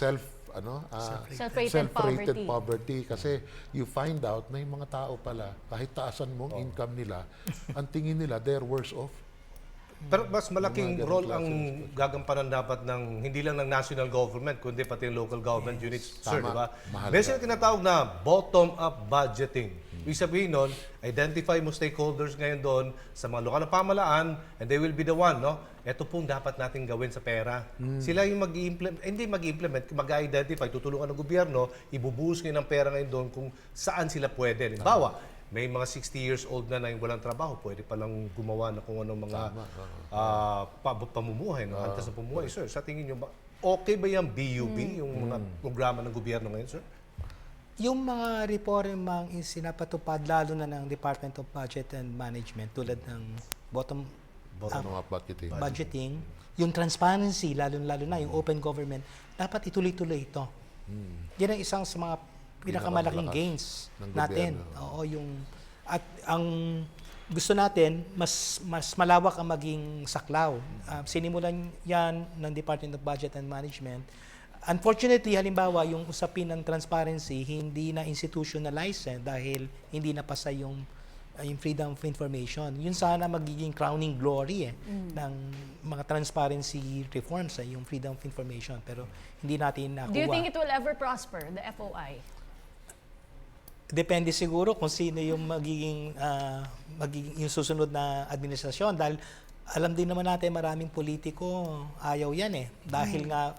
Self-rated poverty. Kasi you find out na yung mga tao pala, kahit taasan mo ang income nila, ang tingin nila, they're worse off. Pero mas malaking Mga role ganong ang gagampanan dapat ng hindi lang ng national government kundi pati yung local government units, sir, Tama. di ba? Mahal Meron ka. silang tinatawag na bottom-up budgeting. Ibig sabihin nun, identify mo stakeholders ngayon doon sa mga lokal na pamahalaan and they will be the one, no? Ito pong dapat natin gawin sa pera. Sila yung mag-i-implement, mag-identify, tutulungan ng gobyerno, ibubuhos ngayon ng pera ngayon doon kung saan sila pwede. Halimbawa, may mga 60 years old na walang trabaho, pwede palang gumawa na kung anong mga pamumuhay, no? Antas na pamumuhay. Sir, sa tingin nyo, okay ba yung BUB, yung mga programa ng gobyerno ngayon, sir? Yung mga reformang sinapatupad lalo na ng Department of Budget and Management tulad ng Bottom-up budgeting, yung transparency, lalo na yung open government, dapat ituloy-tuloy ito. Yan ang isang sa mga pinakamalaking gains ng natin. gobyerno. Oo, at ang gusto natin, mas malawak ang maging saklaw. Sinimulan yan ng Department of Budget and Management. Unfortunately, halimbawa, yung usapin ng transparency, hindi na institutionalized dahil hindi napasa yung yung freedom of information. Yun sana magiging crowning glory ng mga transparency reforms, yung freedom of information. Pero hindi natin nakuha. Do you think it will ever prosper, the FOI? Depende siguro kung sino yung magiging yung susunod na administrasyon, dahil alam din naman natin maraming politiko ayaw yan dahil nga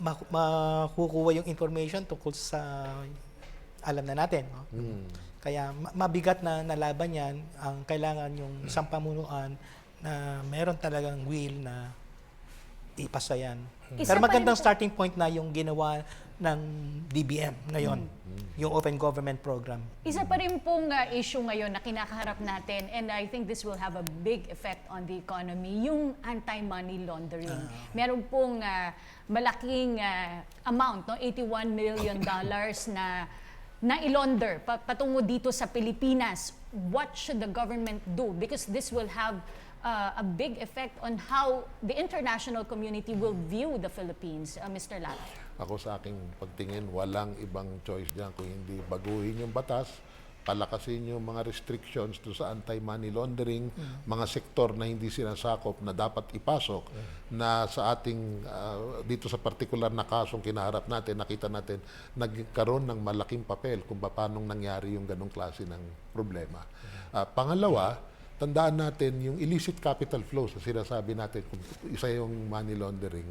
makukuha yung information tungkol sa alam na natin, no? Kaya mabigat na laban yan. Ang kailangan yung isang pamunuan na meron talagang will na ipasa yan. Isa Pero pa magandang rin po- starting point na yung ginawa ng DBM ngayon, yung Open Government Program. Isa pa rin pong issue ngayon na kinakaharap natin, and I think this will have a big effect on the economy, yung anti-money laundering. Meron pong malaking amount, no, $81 million na ilaunder patungo dito sa Pilipinas. What should the government do? Because this will have a big effect on how the international community will view the Philippines. Mr. Lara. Ako sa aking pagtingin, walang ibang choice dyan kung hindi baguhin yung batas, palakasin yung mga restrictions to sa anti-money laundering, mga sektor na hindi sinasakop na dapat ipasok, na sa ating, dito sa particular na kasong kinaharap natin, nakita natin, nagkaroon ng malaking papel kung paano nangyari yung ganong klase ng problema. Pangalawa, tandaan natin yung illicit capital flows na sinasabi natin, kung isa yung money laundering,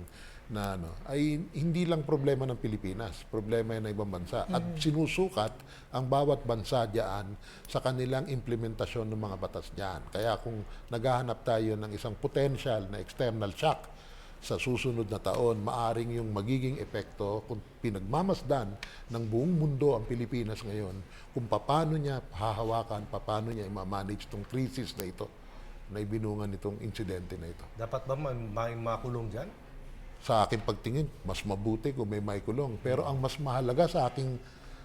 na ay hindi lang problema ng Pilipinas, problema yan ng ibang bansa. At sinusukat ang bawat bansa diyan sa kanilang implementasyon ng mga batas diyan. Kaya kung naghahanap tayo ng isang potential na external shock sa susunod na taon, maaring yung magiging epekto kung pinagmamasdan ng buong mundo ang Pilipinas ngayon, kung paano niya hahawakan, paano niya i-manage itong crisis na ito, na ibinungan itong insidente na ito. Dapat ba may makulong dyan? Sa aking pagtingin, mas mabuti kung may maikulong. Pero ang mas mahalaga sa aking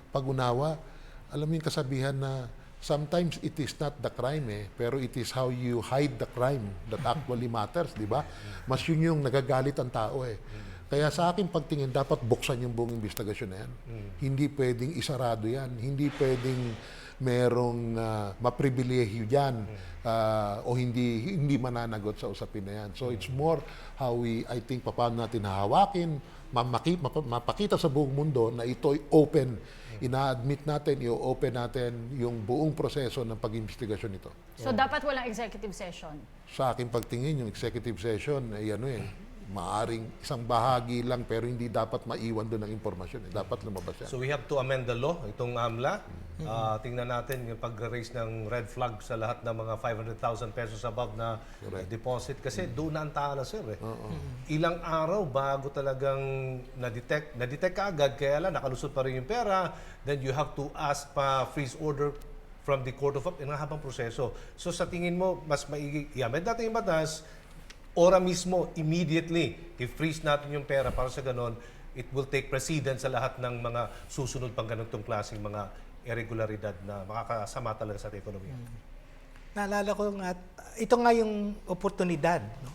pag-unawa, alam mo yung kasabihan na sometimes it is not the crime pero it is how you hide the crime that actually matters, di ba? Mas yun yung nagagalit ang tao Kaya sa aking pagtingin, dapat buksan yung buong investigasyon na yan. Hindi pwedeng isarado yan. Hindi pwedeng merong mapribilehiyo dyan o hindi mananagot sa usapin na yan. So it's more how I think, paano natin hahawakin, mapakita sa buong mundo na ito'y open. Ina-admit natin, i-open natin yung buong proseso ng pag-investigasyon nito. So dapat walang executive session. Sa aking pagtingin, yung executive session, maaring isang bahagi lang pero hindi dapat maiwan doon ng impormasyon. Dapat lumabas yan. So we have to amend the law, itong AMLA. Tingnan natin yung pag-raise ng red flag sa lahat ng mga 500,000 pesos above na deposit. Kasi doon na ang tala, sir. Ilang araw bago talagang na-detect ka agad, kaya lang nakalusot pa rin yung pera. Then you have to ask pa freeze order from the Court of Appeal. Ang habang proseso. So sa tingin mo, mas maigi, i-amend natin yung batas, ora mismo, immediately, i-freeze natin yung pera para sa ganon, it will take precedence sa lahat ng mga susunod pang ganitong klaseng mga irregularidad na makakasama talaga sa ating ekonomiya. Naalala ko nga, ito nga yung oportunidad, no,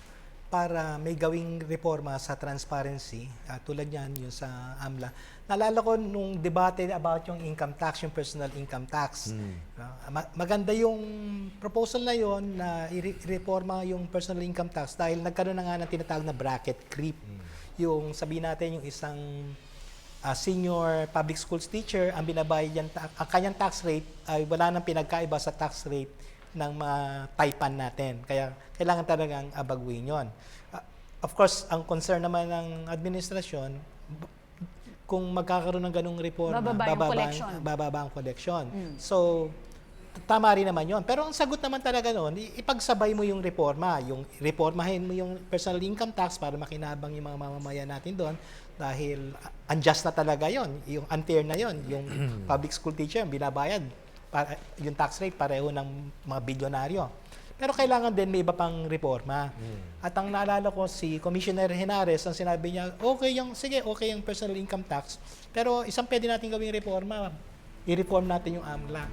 para may gawing reforma sa transparency, tulad yan, yung sa AMLA. Naalala ko nung debate about yung income tax, yung personal income tax. Maganda yung proposal na yon na i-reforma yung personal income tax dahil nagkaroon na nga ng tinatawag na bracket creep. Yung sabihin natin yung isang senior public schools teacher, ang binabayad ang kanyang tax rate ay wala nang pinagkaiba sa tax rate ng mga taipan natin. Kaya kailangan talagang baguhin yon. Of course, ang concern naman ng administrasyon, kung magkakaroon ng ganung reforma, bababa ang collection. So, tama rin naman yon. Pero ang sagot naman talaga noon, ipagsabay mo yung reforma. Yung reformahin mo yung personal income tax para makinabang yung mga mamamayan natin doon dahil unjust na talaga yon. Yung unfair na yon. Yung public school teacher, binabayad yung tax rate pareho ng mga bilyonaryo. Pero kailangan din may iba pang reforma. At ang naalala ko si Commissioner Henares, ang sinabi niya, okay yung personal income tax, pero isang pwede natin gawing reforma, i-reform natin yung AMLA.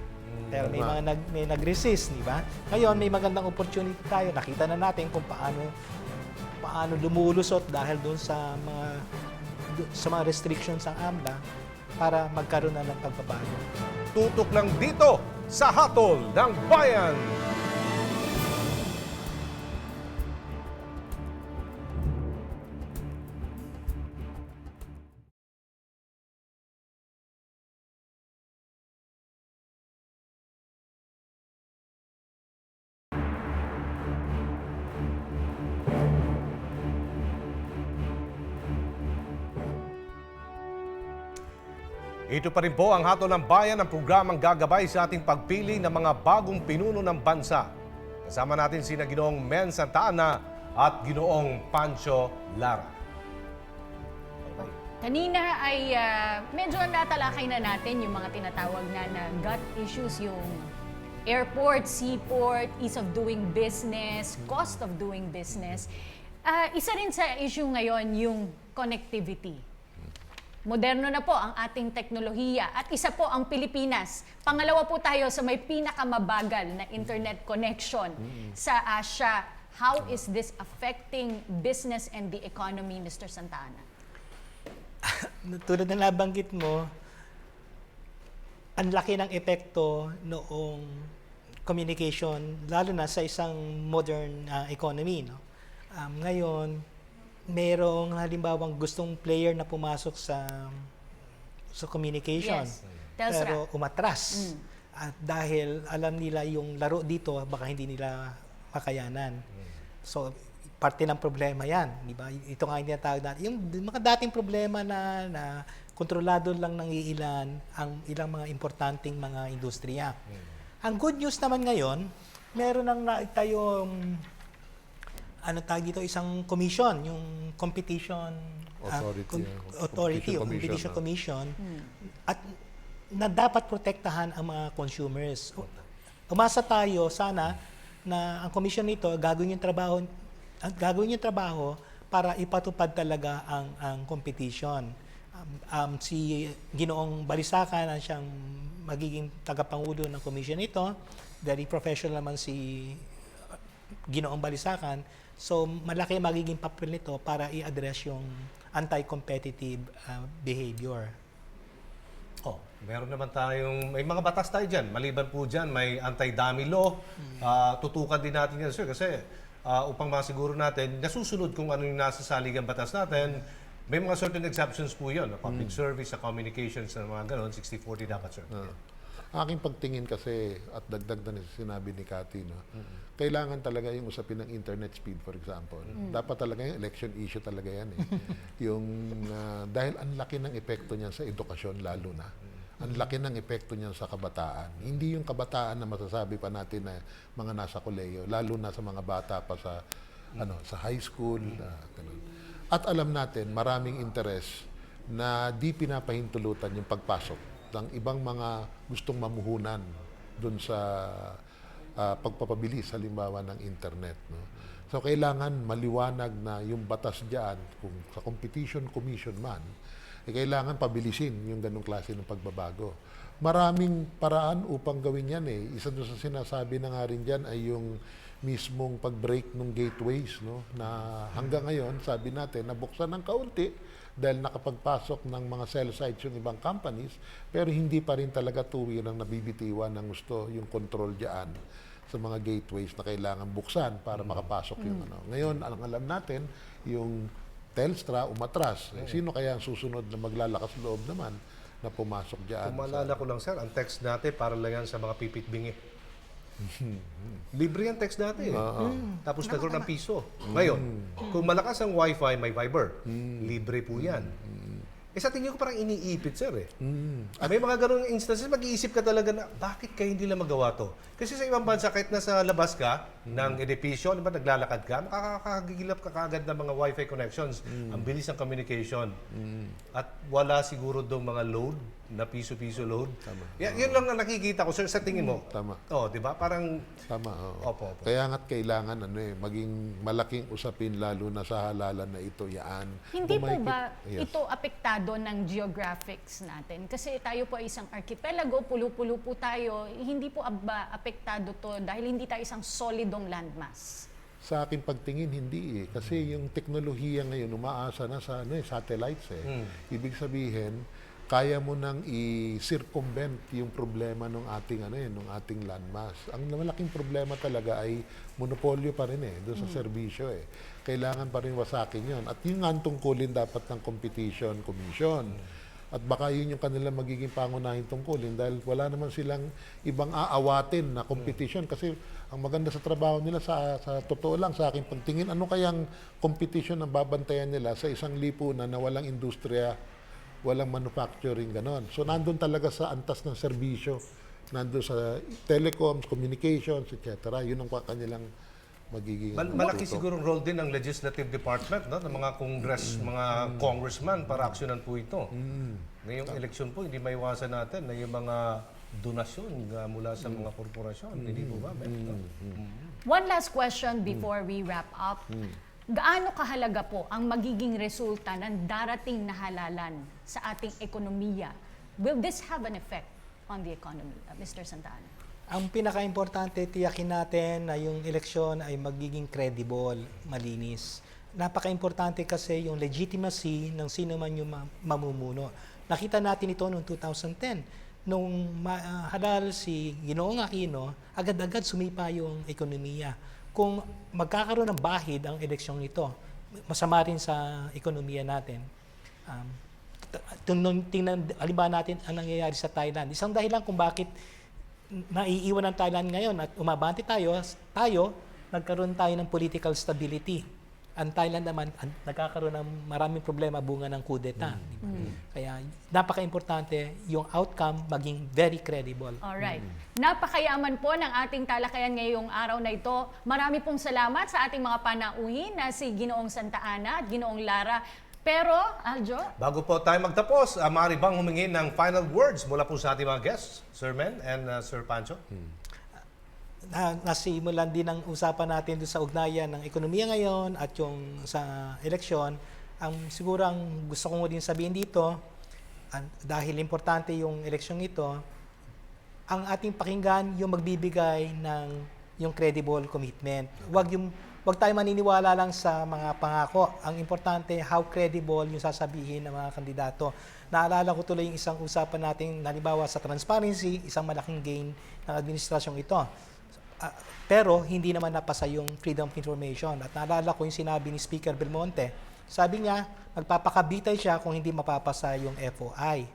Pero may mga nag-resist, di ba? Ngayon may magandang opportunity tayo. Nakita na natin kung paano lumulusot dahil doon sa mga restrictions ng AMLA para magkaroon na ng pagbabago. Tutok lang dito sa Hatol ng Bayan. Ito pa rin po ang Hatol ng Bayan, ang programang gagabay sa ating pagpili ng mga bagong pinuno ng bansa. Kasama natin sina Ginoong Men Santa Ana at Ginoong Pancho Lara. Kanina ay medyo natalakay na natin yung mga tinatawag na gut issues, yung airport, seaport, ease of doing business, cost of doing business. Isa rin sa issue ngayon yung connectivity. Moderno na po ang ating teknolohiya at isa po ang Pilipinas. Pangalawa po tayo sa may pinakamabagal na internet connection sa Asia. How is this affecting business and the economy, Mr. Santa Ana? Tulad na nabanggit mo, ang laki ng epekto noong communication, lalo na sa isang modern economy. No? Ngayon, merong halimbawang gustong player na pumasok sa communication. Yes. Telstra. Pero umatras. At dahil alam nila yung laro dito, baka hindi nila makayanan. So, parte ng problema yan. Di ba? Ito nga yung tinatawag natin. Yung mga dating problema na kontrolado lang ng ilan ang ilang mga importanteng mga industriya. Ang good news naman ngayon, meron nang naitayong isang commission, yung competition competition commission, at na dapat protektahan ang mga consumers. Umasa tayo sana na ang commission nito gagawin yung trabaho para ipatupad talaga ang competition. Si Ginoong Balisacan ang siyang magiging tagapangulo ng commission nito. Very professional naman si Ginoong Balisacan. So, malaki magiging papel nito para i-address yung anti-competitive behavior. Meron naman may mga batas tayo dyan. Maliban po dyan, may anti-dummy law. Tutukan din natin yan, sir, kasi upang masiguro natin, nasusunod kung ano yung nasa saligang batas natin. May mga certain exceptions po yun. Public service, sa communications, na mga ganon, 60-40 dapat, sir. Aking pagtingin kasi, at dagdag na sinabi ni Cathy, no, kailangan talaga yung usapin ng internet speed, for example. Dapat talaga yung election issue talaga yan. Dahil ang laki ng epekto niyan sa edukasyon, lalo na. Ang laki ng epekto niyan sa kabataan. Hindi yung kabataan na masasabi pa natin na mga nasa koleyo, lalo na sa mga bata pa sa high school. Ganun. At alam natin, maraming interest na di pinapahintulutan yung pagpasok ng ibang mga gustong mamuhunan doon sa pagpapabilis halimbawa ng internet. No? So kailangan maliwanag na yung batas diyan, kung sa competition commission man, kailangan pabilisin yung ganong klase ng pagbabago. Maraming paraan upang gawin yan . Isa doon sa sinasabi na nga rin dyan ay yung mismong pag-break ng gateways, no? Na hanggang ngayon, sabi natin, nabuksan ng kaunti dahil nakapagpasok ng mga cell sites yung ibang companies, pero hindi pa rin talaga tuwirang nabibitiwan ng gusto yung control diyan sa mga gateways na kailangan buksan para makapasok yung Ngayon, alam natin, yung Telstra umatras. Sino kaya ang susunod na maglalakas loob naman na pumasok diyan? Kung maalala ko lang, sir, ang text natin para lang yan sa mga pipit-bingi. Libre yung text natin. Tapos nagkaroon ng piso. Ngayon, kung malakas ang wifi, may Viber. Libre po yan. Sa tingin ko parang iniipit, sir . May mga ganun instances, mag-iisip ka talaga na, bakit kayo hindi lang magawa to? Kasi sa ibang bansa, kahit nasa labas ka ng edipisyo, naglalakad ka, makakagigilap ka kaagad ng mga wifi connections. Ang bilis ng communication. At wala siguro doon mga load, na piso-piso load. Yun lang na nakikita ko, sir, sa tingin mo. Tama. Di ba? Parang... Tama. Opo. Kaya nga't kailangan maging malaking usapin lalo na sa halalan na ito yaan. Hindi po ba ito apektado ng geographics natin? Kasi tayo po ay isang archipelago, pulo-pulo po tayo. Hindi po ba apektado to dahil hindi tayo isang solidong landmass? Sa aking pagtingin, hindi . Kasi yung teknolohiya ngayon umaasa na sa satellites . Ibig sabihin, kaya mo nang i-circumvent yung problema ng ating nung ating landmass. Ang malaking problema talaga ay monopolyo pa rin doon sa serbisyo Kailangan pa rin wasakin 'yon. At yung nga ang tungkulin dapat ng competition commission. At baka yun yung kanilang magiging pangunahing tungkulin dahil wala naman silang ibang aawatin na competition kasi ang maganda sa trabaho nila sa totoo lang sa aking pagtingin, ano kayang competition ang babantayan nila sa isang lipunan na walang industriya, walang manufacturing, ganon. So nandun talaga sa antas ng serbisyo, nandun sa telecoms, communications, etc. Yun ang kanilang magiging Malaki tutok. sigurong role din ng legislative department, no? Ng mga mga congressman para aksyonan po ito. Ngayong eleksyon po, hindi maiwasan natin na yung mga donasyon mula sa mga korporasyon. Hindi po ba? One last question before we wrap up. Gaano kahalaga po ang magiging resulta ng darating na halalan sa ating ekonomiya? Will this have an effect on the economy, Mr. Santa Ana? Ang pinaka-importante, tiyakin natin na yung eleksyon ay magiging credible, malinis. Napaka-importante kasi yung legitimacy ng sino man yung mamumuno. Nakita natin ito noong 2010. Nung halal si Ginoong Aquino, agad-agad sumipa yung ekonomiya. Kung magkakaroon ng bahid ang eleksyong ito, masama rin sa ekonomiya natin. Tingnan, halimbawa natin ang nangyayari sa Thailand. Isang dahilan kung bakit naiiwan ng Thailand ngayon at umabante tayo, nagkaroon tayo ng political stability. Ang Thailand naman, nagkakaroon ng maraming problema bunga ng kudeta. Kaya napaka-importante yung outcome maging very credible. Alright. Napakayaman po ng ating talakayan ngayong araw na ito. Marami pong salamat sa ating mga panauhin na si Ginoong Santa Ana at Ginoong Lara. Pero, Aljo? Bago po tayo magtapos, maaari bang humingi ng final words mula po sa ating mga guests, Sir Men and Sir Pancho? Nasimulan din ang usapan natin doon sa ugnayan ng ekonomiya ngayon at yung sa eleksyon. Siguro ang gusto kong din sabihin dito, dahil importante yung eleksyong ito, ang ating pakinggan yung magbibigay ng yung credible commitment. Huwag tayo maniniwala lang sa mga pangako. Ang importante, how credible yung sasabihin ng mga kandidato. Naalala ko tuloy yung isang usapan natin, halimbawa sa transparency, isang malaking gain ng administrasyong ito. Pero hindi naman napasa yung freedom of information. At naalala ko yung sinabi ni Speaker Belmonte. Sabi niya, magpapakabitay siya kung hindi mapapasa yung FOI.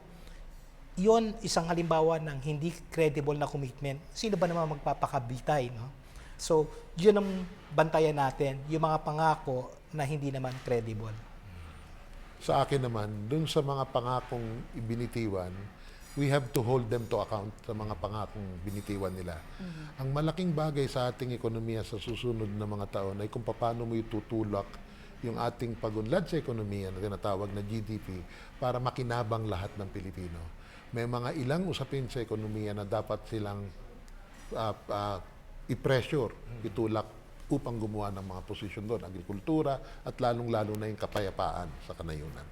Yon isang halimbawa ng hindi credible na commitment. Sino ba naman magpapakabitay, no? So, yun ang bantayan natin, yung mga pangako na hindi naman credible. Sa akin naman, dun sa mga pangakong ibinitiwan, we have to hold them to account sa mga pangakong binitiwan nila. Ang malaking bagay sa ating ekonomiya sa susunod na mga taon ay kung paano mo itutulak yung ating pagunlad sa ekonomiya na tinatawag na GDP para makinabang lahat ng Pilipino. May mga ilang usapin sa ekonomiya na dapat silang i-pressure, itulak upang gumawa ng mga posisyon doon, agrikultura at lalong-lalo na yung kapayapaan sa kanayunan.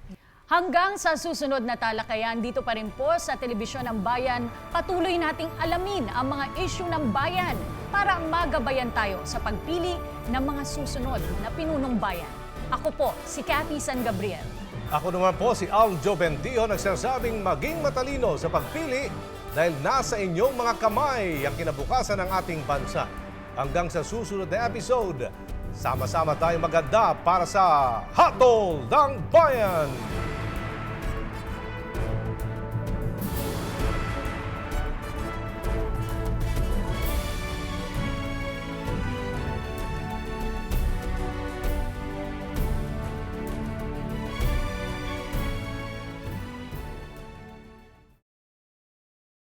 Hanggang sa susunod na talakayan, dito pa rin po sa Telebisyon ng Bayan, patuloy nating alamin ang mga isyu ng bayan para magabayan tayo sa pagpili ng mga susunod na pinunong bayan. Ako po, si Cathy San Gabriel. Ako naman po si Aljo Bendio, nagsasabing maging matalino sa pagpili dahil nasa inyong mga kamay ang kinabukasan ng ating bansa. Hanggang sa susunod na episode, sama-sama tayong maganda para sa Hatol ng Bayan!